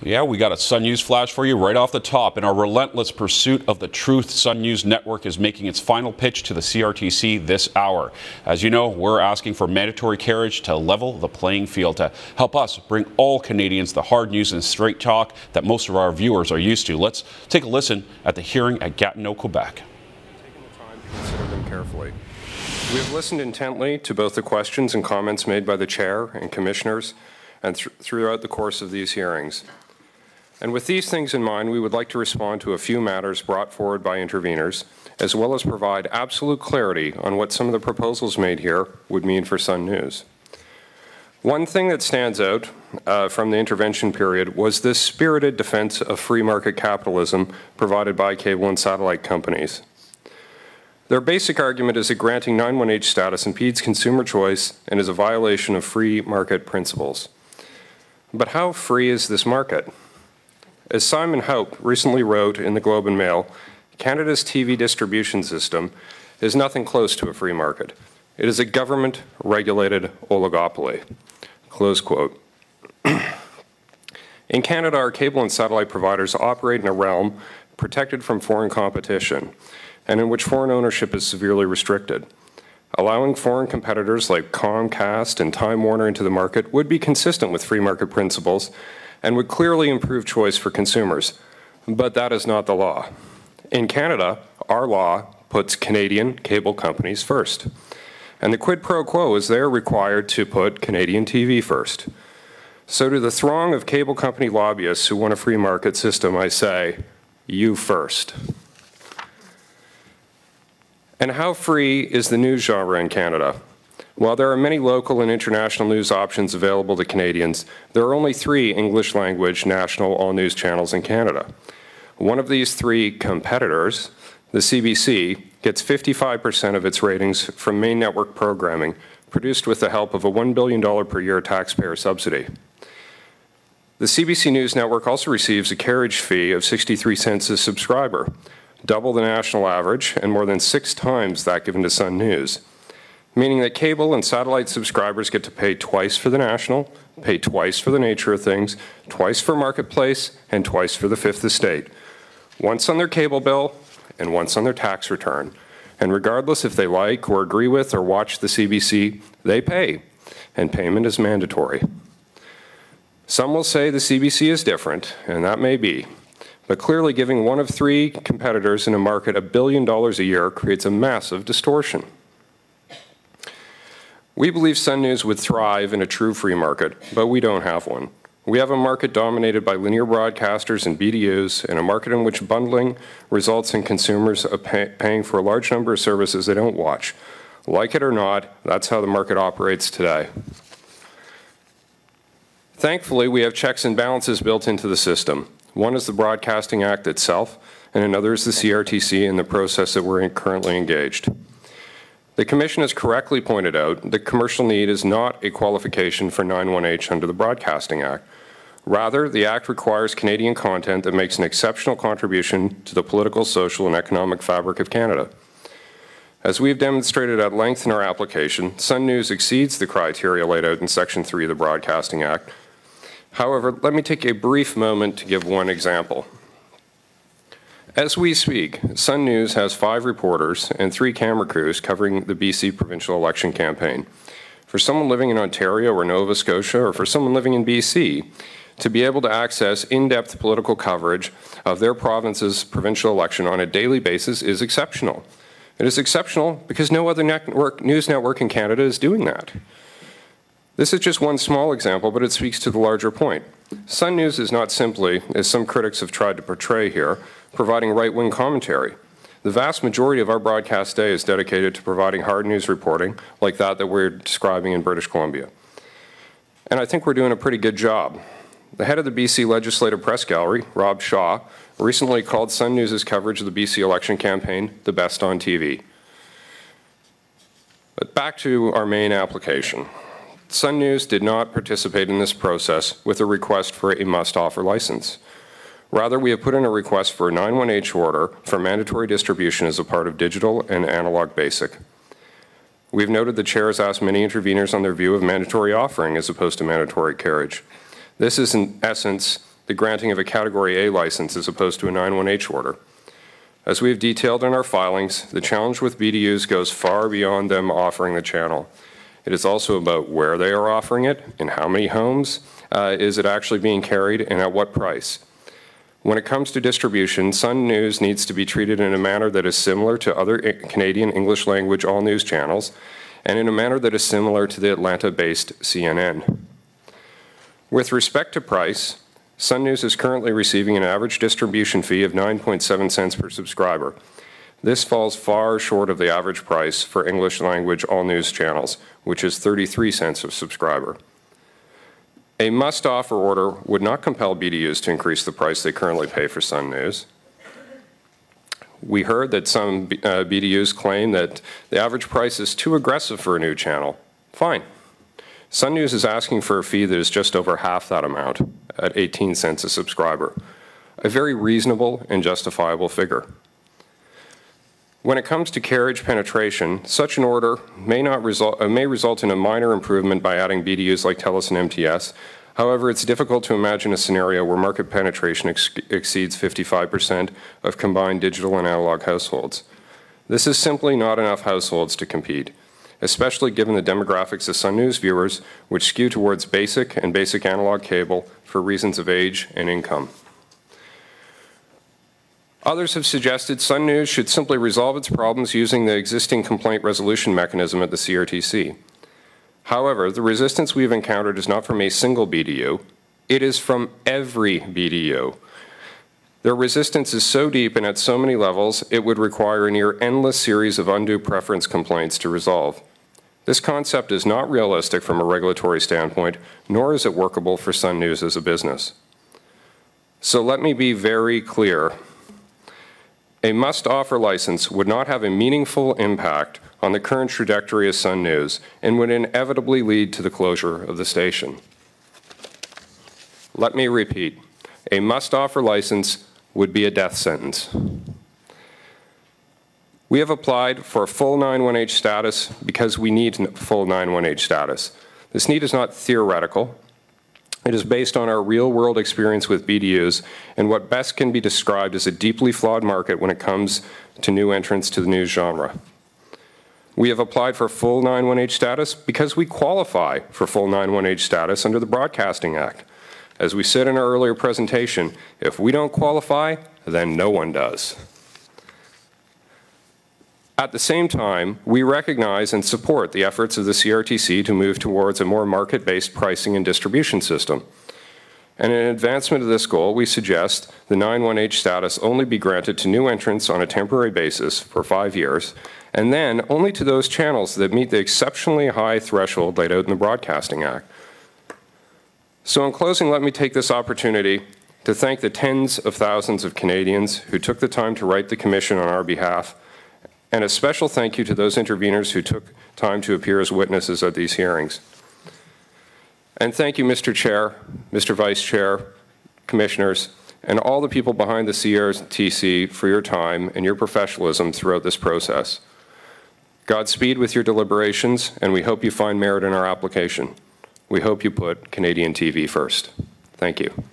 Yeah, we got a Sun News flash for you right off the top. In our relentless pursuit of the truth, Sun News Network is making its final pitch to the CRTC this hour. As you know, we're asking for mandatory carriage to level the playing field, to help us bring all Canadians the hard news and straight talk that most of our viewers are used to. Let's take a listen at the hearing at Gatineau, Quebec. Taking the time to consider them carefully. We have listened intently to both the questions and comments made by the Chair and Commissioners and throughout the course of these hearings. And with these things in mind, we would like to respond to a few matters brought forward by interveners, as well as provide absolute clarity on what some of the proposals made here would mean for Sun News. One thing that stands out from the intervention period was this spirited defense of free market capitalism provided by cable and satellite companies. Their basic argument is that granting 918 status impedes consumer choice and is a violation of free market principles. But how free is this market? As Simon Haupt recently wrote in the Globe and Mail, Canada's TV distribution system is nothing close to a free market. It is a government-regulated oligopoly. Close quote. In Canada, our cable and satellite providers operate in a realm protected from foreign competition, and in which foreign ownership is severely restricted. Allowing foreign competitors like Comcast and Time Warner into the market would be consistent with free market principles and would clearly improve choice for consumers. But that is not the law. In Canada, our law puts Canadian cable companies first. And the quid pro quo is they're required to put Canadian TV first. So to the throng of cable company lobbyists who want a free market system, I say, you first. And how free is the news genre in Canada? While there are many local and international news options available to Canadians, there are only 3 English-language national all-news channels in Canada. One of these 3 competitors, the CBC, gets 55% of its ratings from main network programming, produced with the help of a $1 billion per year taxpayer subsidy. The CBC News Network also receives a carriage fee of 63 cents a subscriber, double the national average and more than 6 times that given to Sun News, meaning that cable and satellite subscribers get to pay twice for the national, pay twice for the nature of things, twice for marketplace, and twice for the Fifth Estate. Once on their cable bill and once on their tax return. And regardless if they like or agree with or watch the CBC, they pay, and payment is mandatory. Some will say the CBC is different, and that may be, but clearly giving one of 3 competitors in a market $1 billion a year creates a massive distortion. We believe Sun News would thrive in a true free market, but we don't have one. We have a market dominated by linear broadcasters and BDUs, and a market in which bundling results in consumers paying for a large number of services they don't watch. Like it or not, that's how the market operates today. Thankfully, we have checks and balances built into the system. One is the Broadcasting Act itself, and another is the CRTC and the process that we're currently engaged. The Commission has correctly pointed out that commercial need is not a qualification for 918 under the Broadcasting Act. Rather, the Act requires Canadian content that makes an exceptional contribution to the political, social, and economic fabric of Canada. As we have demonstrated at length in our application, Sun News exceeds the criteria laid out in Section 3 of the Broadcasting Act. However, let me take a brief moment to give one example. As we speak, Sun News has 5 reporters and 3 camera crews covering the BC provincial election campaign. For someone living in Ontario or Nova Scotia, or for someone living in BC, to be able to access in-depth political coverage of their province's provincial election on a daily basis is exceptional. It is exceptional because no other news network in Canada is doing that. This is just one small example, but it speaks to the larger point. Sun News is not simply, as some critics have tried to portray here, providing right-wing commentary. The vast majority of our broadcast day is dedicated to providing hard news reporting like that we're describing in British Columbia. And I think we're doing a pretty good job. The head of the BC Legislative Press Gallery, Rob Shaw, recently called Sun News' coverage of the BC election campaign the best on TV. But back to our main application. Sun News did not participate in this process with a request for a must-offer license. Rather, we have put in a request for a 918 order for mandatory distribution as a part of digital and analog basic. We've noted the chair has asked many interveners on their view of mandatory offering as opposed to mandatory carriage. This is, in essence, the granting of a Category A license as opposed to a 91H order. As we have detailed in our filings, the challenge with BDUs goes far beyond them offering the channel. It is also about where they are offering it, in how many homes is it actually being carried, and at what price. When it comes to distribution, Sun News needs to be treated in a manner that is similar to other Canadian English language all news channels, and in a manner that is similar to the Atlanta-based CNN. With respect to price, Sun News is currently receiving an average distribution fee of 9.7 cents per subscriber. This falls far short of the average price for English language all news channels, which is 33 cents a subscriber. A must-offer order would not compel BDUs to increase the price they currently pay for Sun News. We heard that some BDUs claim that the average price is too aggressive for a new channel. Fine. Sun News is asking for a fee that is just over half that amount, at 18 cents a subscriber, a very reasonable and justifiable figure. When it comes to carriage penetration, such an order may result in a minor improvement by adding BDUs like TELUS and MTS. However, it's difficult to imagine a scenario where market penetration exceeds 55% of combined digital and analog households. This is simply not enough households to compete, especially given the demographics of Sun News viewers, which skew towards basic and basic analog cable for reasons of age and income. Others have suggested Sun News should simply resolve its problems using the existing complaint resolution mechanism at the CRTC. However, the resistance we've encountered is not from a single BDU, it is from every BDU. Their resistance is so deep and at so many levels, it would require a near endless series of undue preference complaints to resolve. This concept is not realistic from a regulatory standpoint, nor is it workable for Sun News as a business. So let me be very clear. A must-offer license would not have a meaningful impact on the current trajectory of Sun News and would inevitably lead to the closure of the station. Let me repeat, a must-offer license would be a death sentence. We have applied for a full 91H status because we need full 91H status. This need is not theoretical. It is based on our real-world experience with BDUs and what best can be described as a deeply flawed market when it comes to new entrants to the news genre. We have applied for full 91H status because we qualify for full 91H status under the Broadcasting Act. As we said in our earlier presentation, if we don't qualify, then no one does. At the same time, we recognize and support the efforts of the CRTC to move towards a more market-based pricing and distribution system. And in advancement of this goal, we suggest the 91H status only be granted to new entrants on a temporary basis for 5 years, and then only to those channels that meet the exceptionally high threshold laid out in the Broadcasting Act. So in closing, let me take this opportunity to thank the tens of thousands of Canadians who took the time to write the Commission on our behalf, and a special thank you to those interveners who took time to appear as witnesses at these hearings. And thank you, Mr. Chair, Mr. Vice Chair, Commissioners, and all the people behind the CRTC for your time and your professionalism throughout this process. Godspeed with your deliberations, and we hope you find merit in our application. We hope you put Canadian TV first. Thank you.